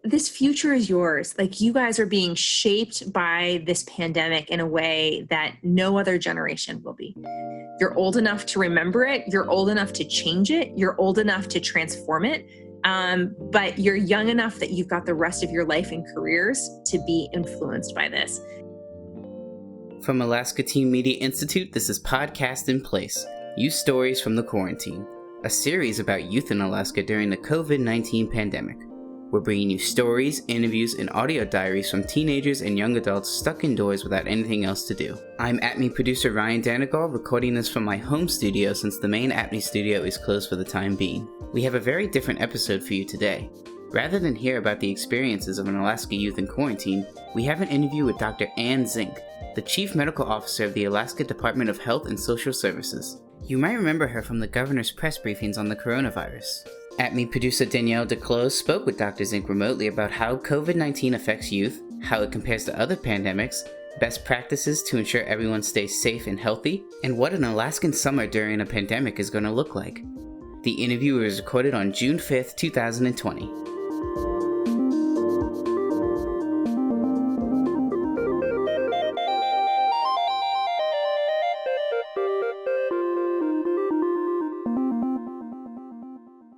this future is yours. Like, you guys are being shaped by this pandemic in a way that no other generation will be. You're old enough to remember it. You're old enough to change it. You're old enough to transform it. But you're young enough that you've got the rest of your life and careers to be influenced by this. From Alaska Teen Media Institute, this is Podcast in Place, Youth Stories from the Quarantine, a series about youth in Alaska during the COVID-19 pandemic. We're bringing you stories, interviews, and audio diaries from teenagers and young adults stuck indoors without anything else to do. I'm ATMI producer Ryan Danigole, recording this from my home studio since the main ATMI studio is closed for the time being. We have a very different episode for you today. Rather than hear about the experiences of an Alaska youth in quarantine, we have an interview with Dr. Ann Zink, the Chief Medical Officer of the Alaska Department of Health and Social Services. You might remember her from the governor's press briefings on the coronavirus. ATMI producer Danielle DuClos spoke with Dr. Zink remotely about how COVID-19 affects youth, how it compares to other pandemics, best practices to ensure everyone stays safe and healthy, and what an Alaskan summer during a pandemic is going to look like. The interview was recorded on June 5th, 2020.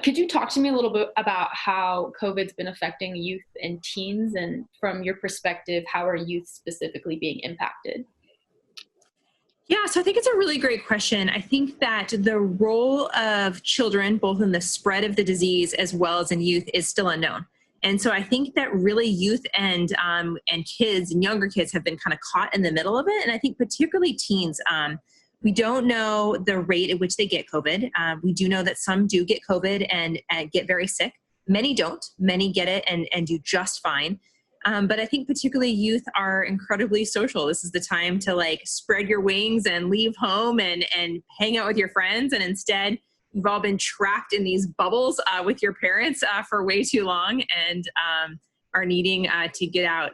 Could you talk to me a little bit about how COVID's been affecting youth and teens, and from your perspective, how are youth specifically being impacted? Yeah, so I think it's a really great question. I think that the role of children, both in the spread of the disease as well as in youth, is still unknown. And so I think that really youth and kids and younger kids have been kind of caught in the middle of it. And I think particularly teens, we don't know the rate at which they get COVID. We do know that some do get COVID and get very sick. Many don't. Many get it and do just fine. But I think particularly youth are incredibly social. This is the time to spread your wings and leave home and hang out with your friends. And instead, you've all been trapped in these bubbles with your parents for way too long and are needing to get out.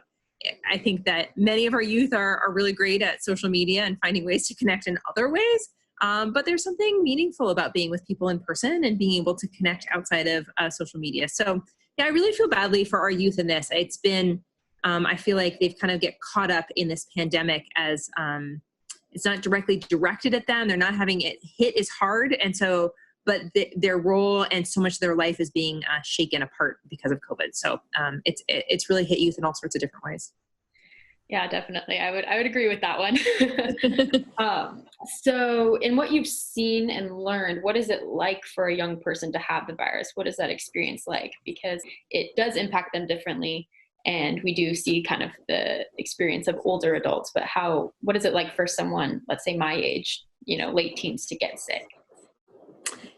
I think that many of our youth are really great at social media and finding ways to connect in other ways. But there's something meaningful about being with people in person and being able to connect outside of social media. So yeah, I really feel badly for our youth in this. It's been, I feel like they've kind of get caught up in this pandemic as it's not directly directed at them. They're not having it hit as hard. And so, but their role and so much of their life is being shaken apart because of COVID. So it's really hit youth in all sorts of different ways. Yeah, definitely. I would agree with that one. So in what you've seen and learned, what is it like for a young person to have the virus? What is that experience like? Because it does impact them differently. And we do see kind of the experience of older adults, but what is it like for someone, let's say my age, late teens, to get sick?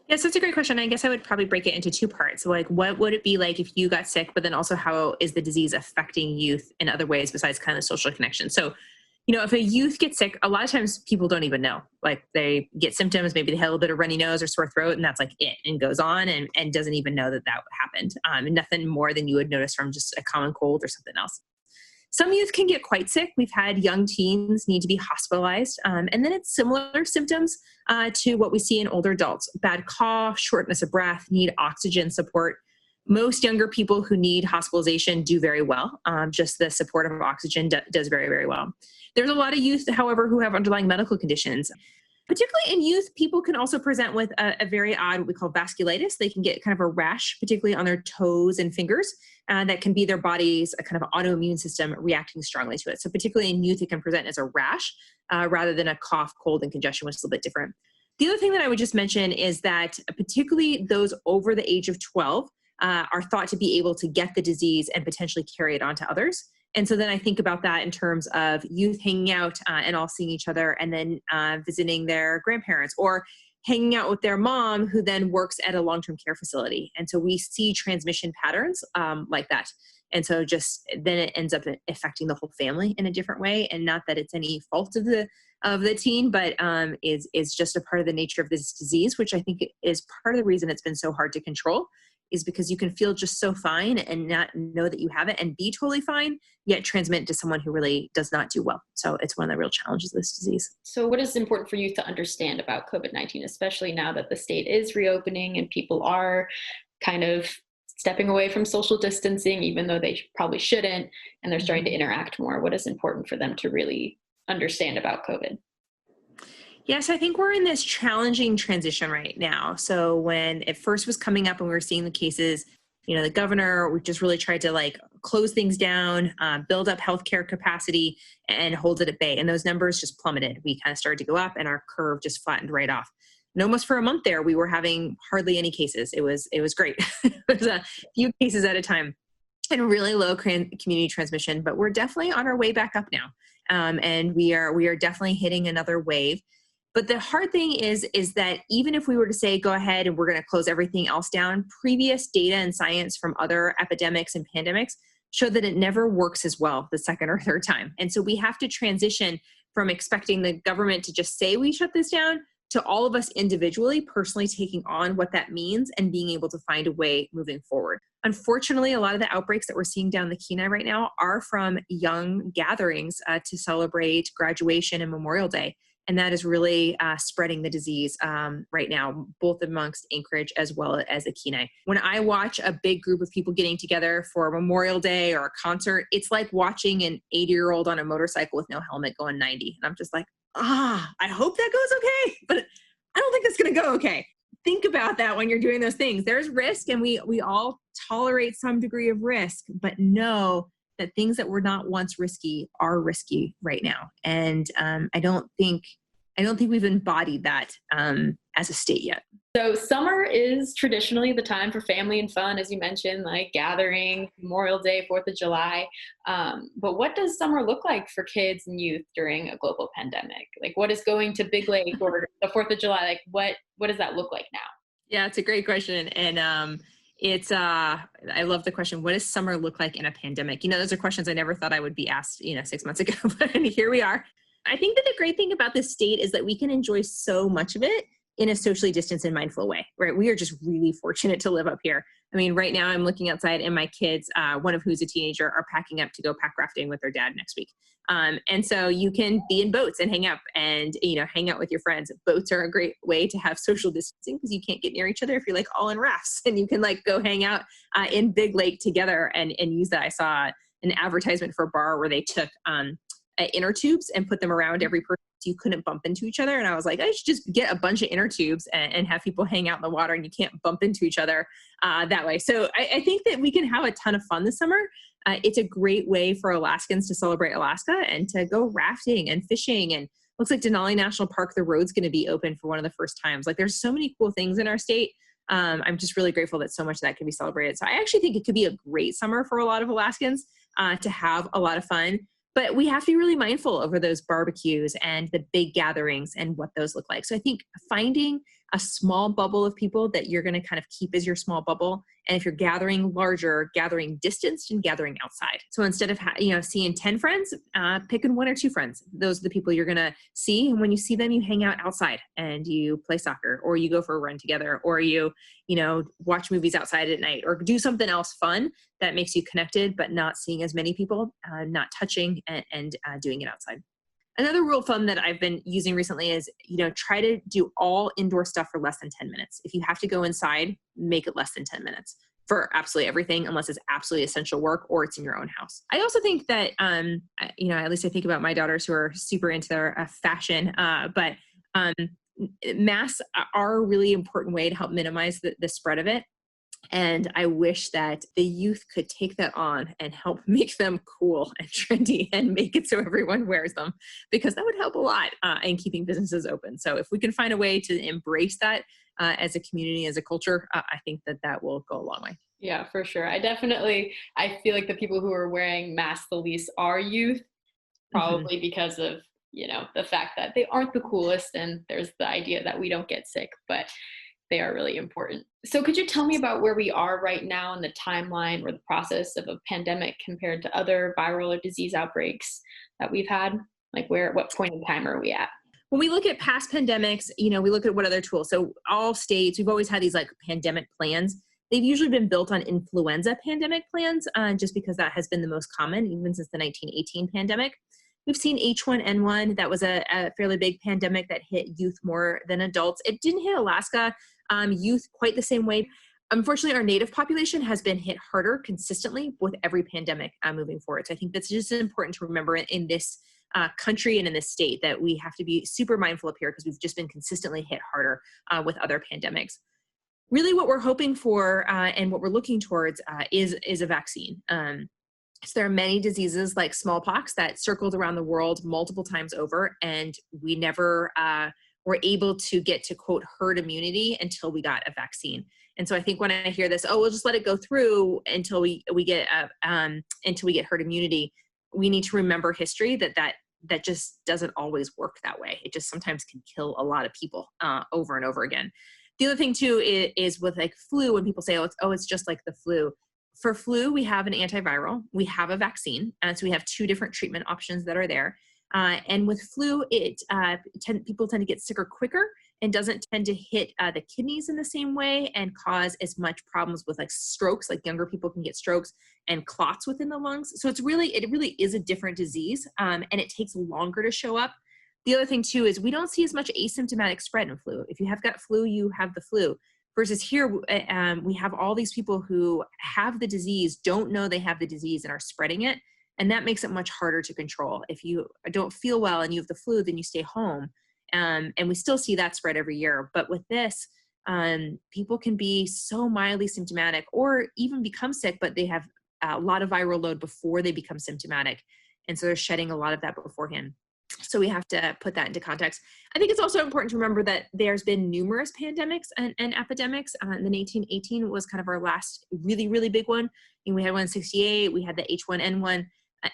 Yes, that's a great question. I guess I would probably break it into two parts. So what would it be like if you got sick, but then also how is the disease affecting youth in other ways besides kind of social connection? So, if a youth gets sick, a lot of times people don't even know. They get symptoms, maybe they have a little bit of runny nose or sore throat, and that's it, and goes on and doesn't even know that happened. And nothing more than you would notice from just a common cold or something else. Some youth can get quite sick. We've had young teens need to be hospitalized. And then it's similar symptoms to what we see in older adults. Bad cough, shortness of breath, need oxygen support. Most younger people who need hospitalization do very well. Just the support of oxygen does very, very well. There's a lot of youth, however, who have underlying medical conditions. Particularly in youth, people can also present with a very odd, what we call vasculitis. They can get kind of a rash, particularly on their toes and fingers. That can be their body's a kind of autoimmune system reacting strongly to it. So particularly in youth, it can present as a rash rather than a cough, cold, and congestion, which is a little bit different. The other thing that I would just mention is that particularly those over the age of 12 are thought to be able to get the disease and potentially carry it on to others. And so then I think about that in terms of youth hanging out and all seeing each other and then visiting their grandparents or hanging out with their mom who then works at a long-term care facility. And so we see transmission patterns like that. And so just then it ends up affecting the whole family in a different way. And not that it's any fault of the teen, but is just a part of the nature of this disease, which I think is part of the reason it's been so hard to control, is because you can feel just so fine and not know that you have it and be totally fine, yet transmit to someone who really does not do well. So it's one of the real challenges of this disease. So what is important for you to understand about COVID-19, especially now that the state is reopening and people are kind of stepping away from social distancing, even though they probably shouldn't, and they're starting to interact more? What is important for them to really understand about COVID? Yes, I think we're in this challenging transition right now. So when it first was coming up and we were seeing the cases, the governor, we just really tried to like close things down, build up healthcare capacity and hold it at bay. And those numbers just plummeted. We kind of started to go up and our curve just flattened right off. And almost for a month there, we were having hardly any cases. It was great. It was a few cases at a time and really low community transmission, but we're definitely on our way back up now. And we are definitely hitting another wave. But the hard thing is that even if we were to say, go ahead and we're going to close everything else down, previous data and science from other epidemics and pandemics show that it never works as well the second or third time. And so we have to transition from expecting the government to just say we shut this down to all of us individually, personally taking on what that means and being able to find a way moving forward. Unfortunately, a lot of the outbreaks that we're seeing down the Kenai right now are from young gatherings to celebrate graduation and Memorial Day. And that is really spreading the disease right now, both amongst Anchorage as well as the Kenai. When I watch a big group of people getting together for Memorial Day or a concert, it's like watching an 80-year-old on a motorcycle with no helmet going 90. And I'm just like, I hope that goes okay, but I don't think it's going to go okay. Think about that when you're doing those things. There's risk and we all tolerate some degree of risk, but know that things that were not once risky are risky right now. And I don't think we've embodied that as a state yet. So summer is traditionally the time for family and fun, as you mentioned, like gathering, Memorial Day, 4th of July. But what does summer look like for kids and youth during a global pandemic? Like what is going to Big Lake or the 4th of July? Like what does that look like now? Yeah, it's a great question. And I love the question. What does summer look like in a pandemic? Those are questions I never thought I would be asked, 6 months ago, but here we are. I think that the great thing about this state is that we can enjoy so much of it in a socially distanced and mindful way, right? We are just really fortunate to live up here. I mean, right now I'm looking outside and my kids, one of who's a teenager, are packing up to go pack rafting with their dad next week. And so you can be in boats and hang out and, hang out with your friends. Boats are a great way to have social distancing because you can't get near each other if you're like all in rafts and you can like go hang out in Big Lake together and use that. I saw an advertisement for a bar where they took inner tubes and put them around every person so you couldn't bump into each other. And I was like, I should just get a bunch of inner tubes and have people hang out in the water and you can't bump into each other that way. So I think that we can have a ton of fun this summer. It's a great way for Alaskans to celebrate Alaska and to go rafting and fishing. And looks like Denali National Park, the road's going to be open for one of the first times. Like there's so many cool things in our state. I'm just really grateful that so much of that can be celebrated. So I actually think it could be a great summer for a lot of Alaskans to have a lot of fun. But we have to be really mindful over those barbecues and the big gatherings and what those look like. So I think finding a small bubble of people that you're going to kind of keep as your small bubble. And if you're gathering larger, gathering distanced and gathering outside. So instead of seeing 10 friends, picking 1 or 2 friends. Those are the people you're going to see. And when you see them, you hang out outside and you play soccer or you go for a run together or you watch movies outside at night or do something else fun that makes you connected, but not seeing as many people, not touching and doing it outside. Another rule of thumb that I've been using recently is, try to do all indoor stuff for less than 10 minutes. If you have to go inside, make it less than 10 minutes for absolutely everything, unless it's absolutely essential work or it's in your own house. I also think that, at least I think about my daughters who are super into their fashion, but masks are a really important way to help minimize the spread of it. And I wish that the youth could take that on and help make them cool and trendy and make it so everyone wears them, because that would help a lot in keeping businesses open. So if we can find a way to embrace that as a community, as a culture, I think that will go a long way. Yeah, for sure. I feel like the people who are wearing masks the least are youth, probably because of, the fact that they aren't the coolest and there's the idea that we don't get sick, but they are really important. So could you tell me about where we are right now in the timeline or the process of a pandemic compared to other viral or disease outbreaks that we've had? Like what point in time are we at? When we look at past pandemics, we look at what other tools. So all states, we've always had these like pandemic plans. They've usually been built on influenza pandemic plans, just because that has been the most common, even since the 1918 pandemic. We've seen H1N1. That was a fairly big pandemic that hit youth more than adults. It didn't hit Alaska youth quite the same way. unfortunately, our native population has been hit harder consistently with every pandemic moving forward. So I think that's just important to remember in this country and in this state, that we have to be super mindful of here, because we've just been consistently hit harder with other pandemics. Really what we're hoping for and what we're looking towards is a vaccine. So there are many diseases like smallpox that circled around the world multiple times over, and we never were able to get to, quote, herd immunity until we got a vaccine. And so I think when I hear this, oh, we'll just let it go through until we get herd immunity, we need to remember history, that just doesn't always work that way. It just sometimes can kill a lot of people over and over again. The other thing too is with like flu, when people say, it's just like the flu. For flu, we have an antiviral, we have a vaccine, and so we have two different treatment options that are there. And with flu, people tend to get sicker quicker and doesn't tend to hit the kidneys in the same way and cause as much problems with like strokes. Like younger people can get strokes and clots within the lungs. So it really is a different disease, and it takes longer to show up. The other thing too is we don't see as much asymptomatic spread in flu. If you have got flu, you have the flu. Versus here, we have all these people who have the disease, don't know they have the disease, and are spreading it. And that makes it much harder to control. If you don't feel well and you have the flu, then you stay home. And we still see that spread every year. But with this, people can be so mildly symptomatic or even become sick, but they have a lot of viral load before they become symptomatic. And so they're shedding a lot of that beforehand. So we have to put that into context. I think it's also important to remember that there's been numerous pandemics and epidemics. The 1918 was kind of our last really, really big one. And we had one in 68, we had the H1N1,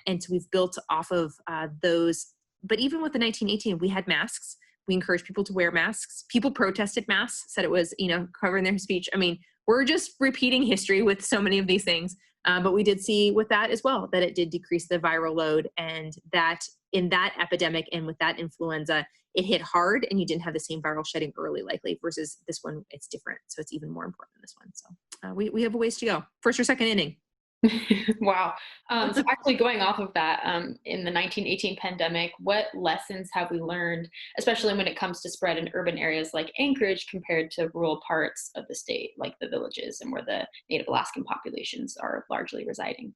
and so we've built off of those. But even with the 1918, we had masks. We encouraged people to wear masks. People protested masks, said it was, covering their speech. I mean, we're just repeating history with so many of these things. But we did see with that as well, that it did decrease the viral load, and that in that epidemic and with that influenza, it hit hard and you didn't have the same viral shedding early likely, versus this one, it's different. So it's even more important than this one. So we have a ways to go. First or second inning. Wow. So actually going off of that, in the 1918 pandemic, what lessons have we learned, especially when it comes to spread in urban areas like Anchorage compared to rural parts of the state, like the villages and where the Native Alaskan populations are largely residing?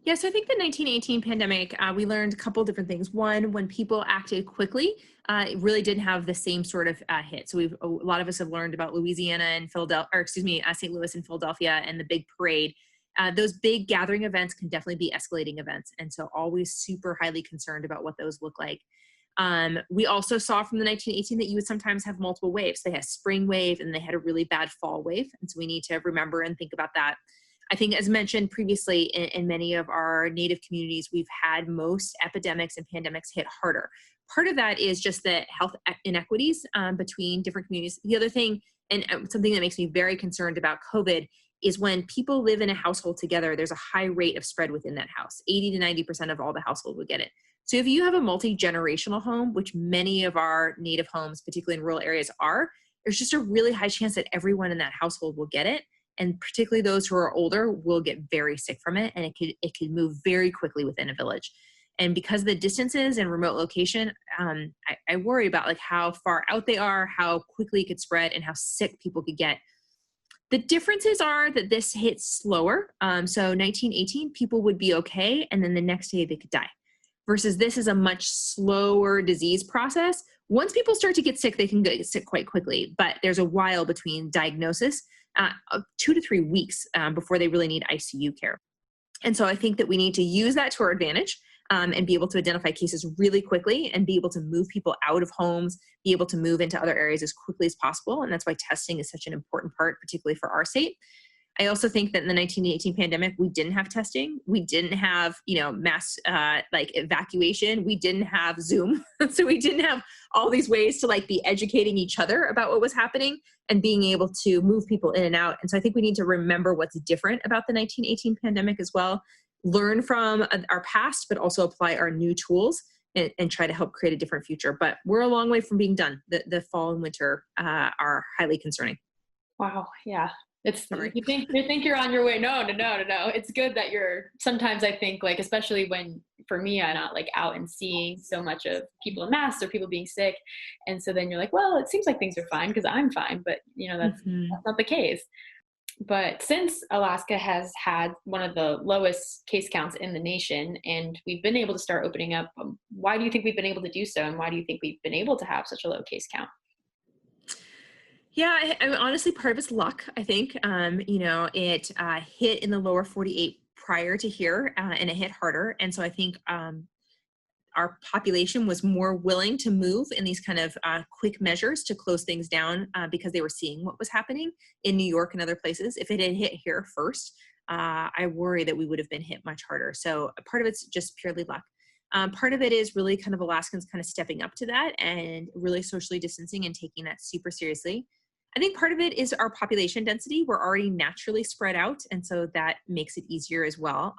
Yeah, so I think the 1918 pandemic, we learned a couple different things. One, when people acted quickly, it really didn't have the same sort of hit. So a lot of us have learned about Louisiana and St. Louis and Philadelphia and the big parade. Those big gathering events can definitely be escalating events. And so always super highly concerned about what those look like. We also saw from the 1918 that you would sometimes have multiple waves. They had a spring wave and they had a really bad fall wave. And so we need to remember and think about that. I think, as mentioned previously, in many of our Native communities, we've had most epidemics and pandemics hit harder. Part of that is just the health inequities between different communities. The other thing, and something that makes me very concerned about COVID, is when people live in a household together, there's a high rate of spread within that house. 80 to 90% of all the household would get it. So if you have a multi-generational home, which many of our Native homes, particularly in rural areas, are, there's just a really high chance that everyone in that household will get it. And particularly those who are older will get very sick from it. And it could move very quickly within a village. And because of the distances and remote location, I worry about like how far out they are, how quickly it could spread, and how sick people could get. The differences are that this hits slower. So 1918, people would be okay, and then the next day they could die. Versus this is a much slower disease process. Once people start to get sick, they can get sick quite quickly, but there's a while between diagnosis, 2 to 3 weeks before they really need ICU care. And so I think that we need to use that to our advantage and be able to identify cases really quickly and be able to move people out of homes, be able to move into other areas as quickly as possible. And that's why testing is such an important part, particularly for our state. I also think that in the 1918 pandemic, we didn't have testing. We didn't have, mass evacuation. We didn't have Zoom. So we didn't have all these ways to be educating each other about what was happening and being able to move people in and out. And so I think we need to remember what's different about the 1918 pandemic as well, learn from our past, but also apply our new tools and try to help create a different future. But we're a long way from being done. The fall and winter are highly concerning. Wow. Yeah. You think you're on your way. No. It's good that sometimes I think especially when, for me, I'm not out and seeing so much of people in masks or people being sick. And so then you're well, it seems like things are fine because I'm fine, but that's not the case. But since Alaska has had one of the lowest case counts in the nation and we've been able to start opening up, why do you think we've been able to do so? And why do you think we've been able to have such a low case count? Yeah, I honestly, part of it's luck, I think. It hit in the lower 48 prior to here, and it hit harder. And so I think our population was more willing to move in these kind of quick measures to close things down because they were seeing what was happening in New York and other places. If it had hit here first, I worry that we would have been hit much harder. So part of it's just purely luck. Part of it is really kind of Alaskans kind of stepping up to that and really socially distancing and taking that super seriously. I think part of it is our population density. We're already naturally spread out, and so that makes it easier as well.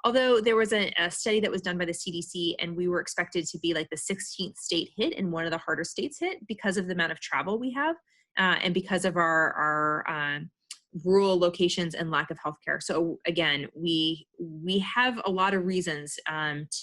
Although there was a study that was done by the CDC, and we were expected to be like the 16th state hit and one of the harder states hit because of the amount of travel we have and because of our rural locations and lack of healthcare. So again, we have a lot of reasons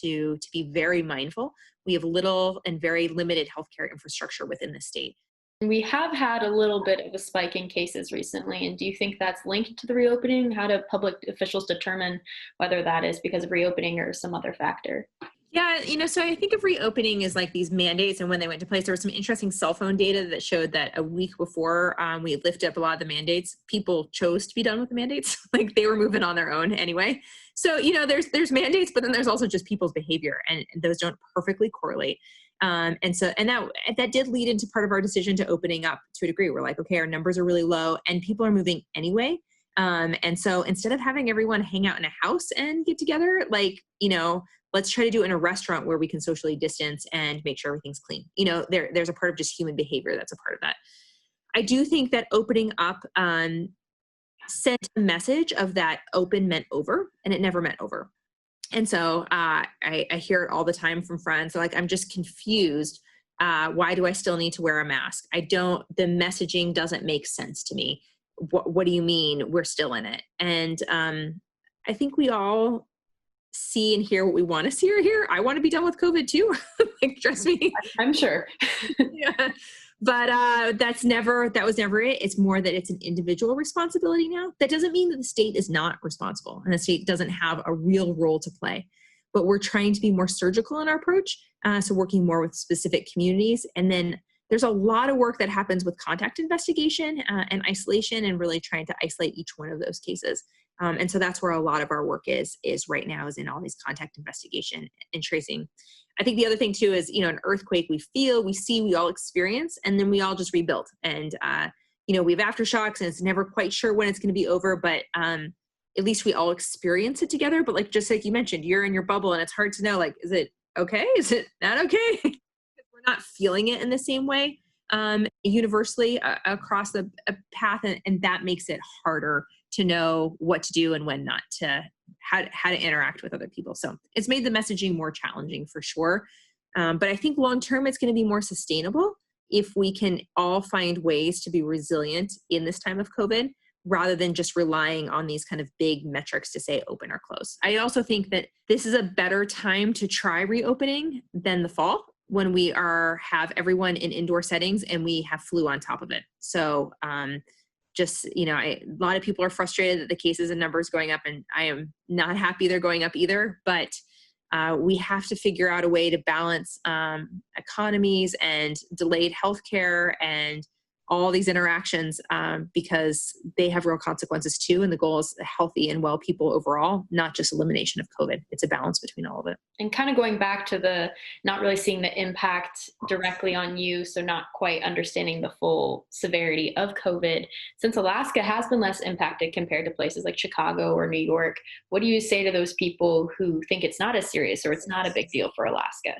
to be very mindful. We have little and very limited healthcare infrastructure within the state. We have had a little bit of a spike in cases recently, and do you think that's linked to the reopening? How do public officials determine whether that is because of reopening or some other factor? Yeah, so I think of reopening as like these mandates and when they went to place. There was some interesting cell phone data that showed that a week before we lifted up a lot of the mandates, people chose to be done with the mandates. Like they were moving on their own anyway. So, there's mandates, but then there's also just people's behavior, and those don't perfectly correlate. And that did lead into part of our decision to opening up to a degree. We're like, okay, our numbers are really low and people are moving anyway. And so instead of having everyone hang out in a house and get together, let's try to do it in a restaurant where we can socially distance and make sure everything's clean. There's a part of just human behavior that's a part of that. I do think that opening up sent a message of that open meant over, and it never meant over. And so I hear it all the time from friends. They're like, I'm just confused. Why do I still need to wear a mask? The messaging doesn't make sense to me. What do you mean we're still in it? And I think we all see and hear what we want to see or hear. I want to be done with COVID too. Trust me. I'm sure. Yeah. But that was never it. It's more that it's an individual responsibility now. That doesn't mean that the state is not responsible and the state doesn't have a real role to play. But we're trying to be more surgical in our approach. So working more with specific communities. And then there's a lot of work that happens with contact investigation and isolation and really trying to isolate each one of those cases. And so that's where a lot of our work is right now, is in all these contact investigation and tracing. I think the other thing too is, an earthquake we feel, we see, we all experience, and then we all just rebuild. And, we have aftershocks and it's never quite sure when it's going to be over, but at least we all experience it together. But just like you mentioned, you're in your bubble and it's hard to know, is it okay? Is it not okay? We're not feeling it in the same way universally across the path. And that makes it harder to know what to do and when not to, how to interact with other people. So it's made the messaging more challenging for sure. But I think long-term, it's going to be more sustainable if we can all find ways to be resilient in this time of COVID, rather than just relying on these kind of big metrics to say open or close. I also think that this is a better time to try reopening than the fall, when we have everyone in indoor settings and we have flu on top of it. So a lot of people are frustrated that the cases and numbers going up, and I am not happy they're going up either, but we have to figure out a way to balance economies and delayed healthcare and all these interactions because they have real consequences too. And the goal is healthy and well people overall, not just elimination of COVID. It's a balance between all of it. And kind of going back to the not really seeing the impact directly on you, so not quite understanding the full severity of COVID, since Alaska has been less impacted compared to places like Chicago or New York, what do you say to those people who think it's not as serious or it's not a big deal for Alaska?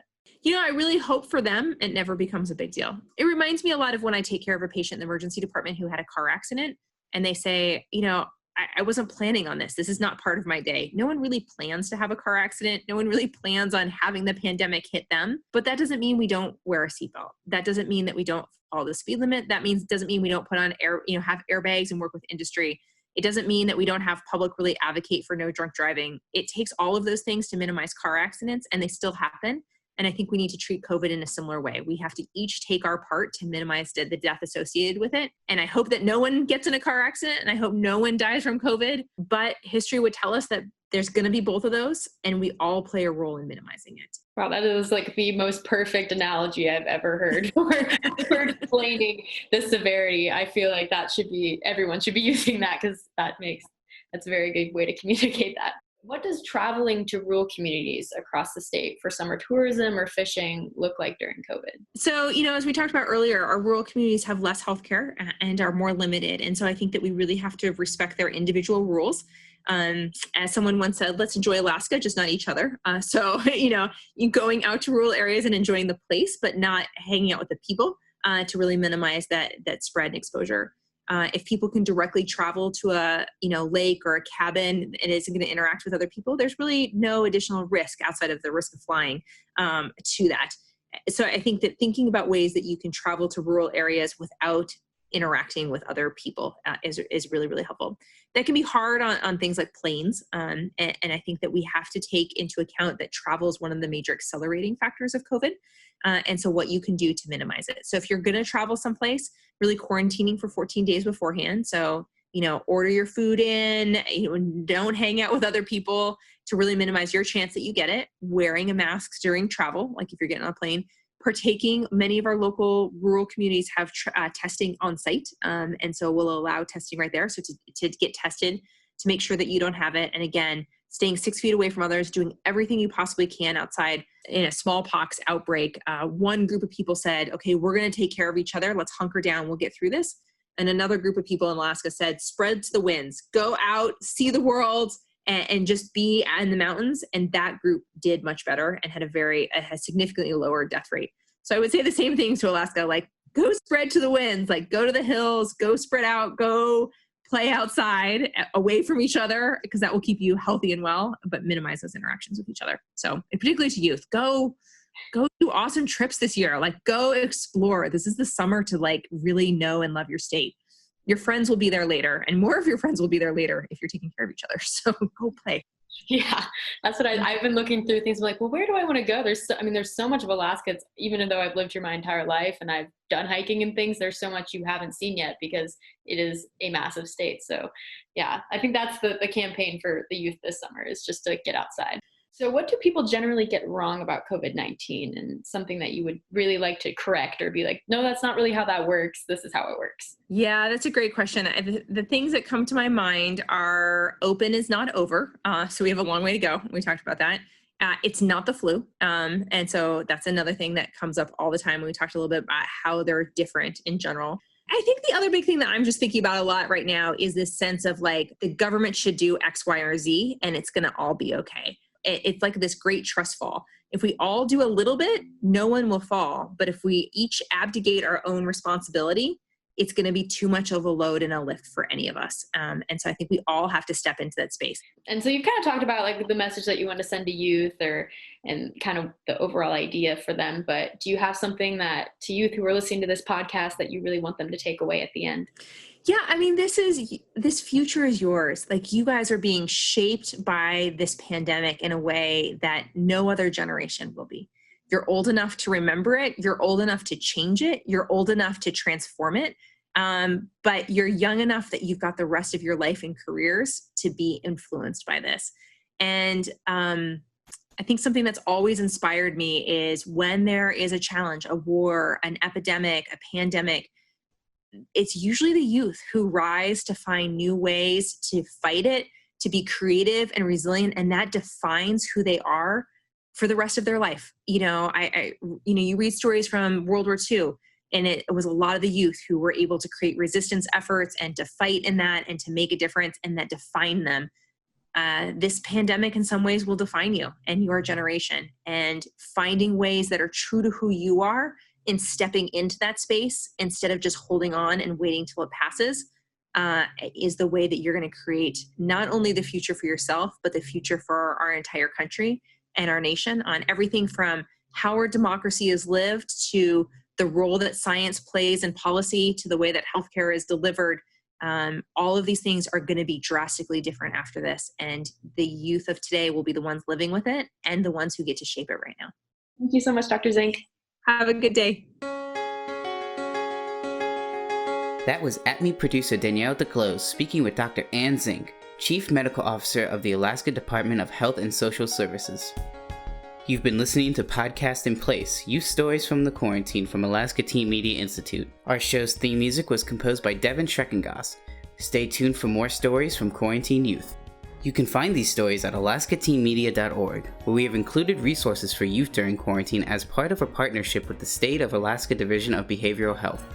I really hope for them it never becomes a big deal. It reminds me a lot of when I take care of a patient in the emergency department who had a car accident, and they say, I wasn't planning on this. This is not part of my day. No one really plans to have a car accident. No one really plans on having the pandemic hit them. But that doesn't mean we don't wear a seatbelt. That doesn't mean that we don't follow the speed limit. Doesn't mean we don't put on have airbags and work with industry. It doesn't mean that we don't have public really advocate for no drunk driving. It takes all of those things to minimize car accidents, and they still happen. And I think we need to treat COVID in a similar way. We have to each take our part to minimize the death associated with it. And I hope that no one gets in a car accident, and I hope no one dies from COVID. But history would tell us that there's going to be both of those, and we all play a role in minimizing it. Wow, that is like the most perfect analogy I've ever heard for explaining the severity. I feel like everyone should be using that, because that's a very good way to communicate that. What does traveling to rural communities across the state for summer tourism or fishing look like during COVID? So, as we talked about earlier, our rural communities have less healthcare and are more limited. And so I think that we really have to respect their individual rules. As someone once said, let's enjoy Alaska, just not each other. So, you going out to rural areas and enjoying the place, but not hanging out with the people to really minimize that spread and exposure. If people can directly travel to a lake or a cabin and isn't going to interact with other people, there's really no additional risk outside of the risk of flying to that. So I think that thinking about ways that you can travel to rural areas without interacting with other people is really, really helpful. That can be hard on things like planes. And I think that we have to take into account that travel is one of the major accelerating factors of COVID. And so what you can do to minimize it. So if you're going to travel someplace, really quarantining for 14 days beforehand. So, order your food in, don't hang out with other people to really minimize your chance that you get it. Wearing a mask during travel, like if you're getting on a plane. Partaking, many of our local rural communities have testing on site. And so we'll allow testing right there. So to get tested, to make sure that you don't have it. And again, staying 6 feet away from others, doing everything you possibly can outside. In a smallpox outbreak, one group of people said, okay, we're going to take care of each other. Let's hunker down. We'll get through this. And another group of people in Alaska said, spread to the winds, go out, see the world, and just be in the mountains. And that group did much better and had a significantly lower death rate. So I would say the same thing to Alaska, like go spread to the winds, like go to the hills, go spread out, go play outside away from each other, because that will keep you healthy and well, but minimize those interactions with each other. So, and particularly to youth, go do awesome trips this year. Like go explore. This is the summer to like really know and love your state. Your friends will be there later, and more of your friends will be there later if you're taking care of each other. So go play. Yeah, that's what I've been looking through things. I'm like, well, where do I want to go? There's so much of Alaska. Even though I've lived here my entire life and I've done hiking and things, there's so much you haven't seen yet because it is a massive state. So yeah, I think that's the campaign for the youth this summer, is just to get outside. So what do people generally get wrong about COVID-19, and something that you would really like to correct or be like, no, that's not really how that works. This is how it works? Yeah, that's a great question. The things that come to my mind are open is not over. So we have a long way to go. We talked about that. It's not the flu. And so that's another thing that comes up all the time. We talked a little bit about how they're different in general. I think the other big thing that I'm just thinking about a lot right now is this sense of like the government should do X, Y, or Z, and it's going to all be okay. It's like this great trust fall. If we all do a little bit, no one will fall. But if we each abdicate our own responsibility, it's going to be too much of a load and a lift for any of us. And so I think we all have to step into that space. And so you've kind of talked about like the message that you want to send to youth, and kind of the overall idea for them. But do you have something that to youth who are listening to this podcast that you really want them to take away at the end? Yeah, I mean, this future is yours. Like you guys are being shaped by this pandemic in a way that no other generation will be. You're old enough to remember it. You're old enough to change it. You're old enough to transform it. But you're young enough that you've got the rest of your life and careers to be influenced by this. And I think something that's always inspired me is when there is a challenge, a war, an epidemic, a pandemic, it's usually the youth who rise to find new ways to fight it, to be creative and resilient. And that defines who they are for the rest of their life. You read stories from World War II, and it was a lot of the youth who were able to create resistance efforts and to fight in that and to make a difference, and that define them. This pandemic in some ways will define you and your generation, and finding ways that are true to who you are in stepping into that space instead of just holding on and waiting till it passes is the way that you're going to create not only the future for yourself, but the future for our entire country and our nation, on everything from how our democracy is lived to the role that science plays in policy to the way that healthcare is delivered. All of these things are going to be drastically different after this. And the youth of today will be the ones living with it and the ones who get to shape it right now. Thank you so much, Dr. Zink. Have a good day. That was ATMI producer Danielle DuClos speaking with Dr. Ann Zink, Chief Medical Officer of the Alaska Department of Health and Social Services. You've been listening to Podcast in Place, Youth Stories from the Quarantine from Alaska Teen Media Institute. Our show's theme music was composed by Devin Schreckengoss. Stay tuned for more stories from quarantine youth. You can find these stories at alaskateenmedia.org, where we have included resources for youth during quarantine as part of a partnership with the State of Alaska Division of Behavioral Health.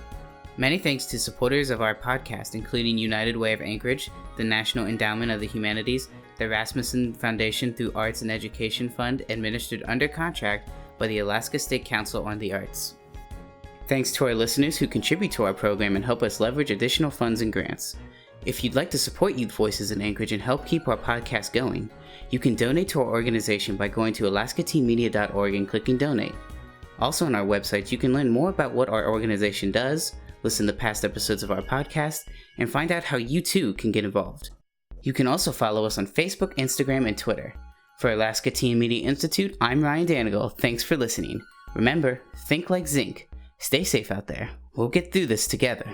Many thanks to supporters of our podcast, including United Way of Anchorage, the National Endowment of the Humanities, the Rasmuson Foundation through Arts and Education Fund, administered under contract by the Alaska State Council on the Arts. Thanks to our listeners who contribute to our program and help us leverage additional funds and grants. If you'd like to support Youth Voices in Anchorage and help keep our podcast going, you can donate to our organization by going to alaskateenmedia.org and clicking Donate. Also on our website, you can learn more about what our organization does, listen to past episodes of our podcast, and find out how you too can get involved. You can also follow us on Facebook, Instagram, and Twitter. For Alaska Teen Media Institute, I'm Ryan Danigole. Thanks for listening. Remember, think like Zink. Stay safe out there. We'll get through this together.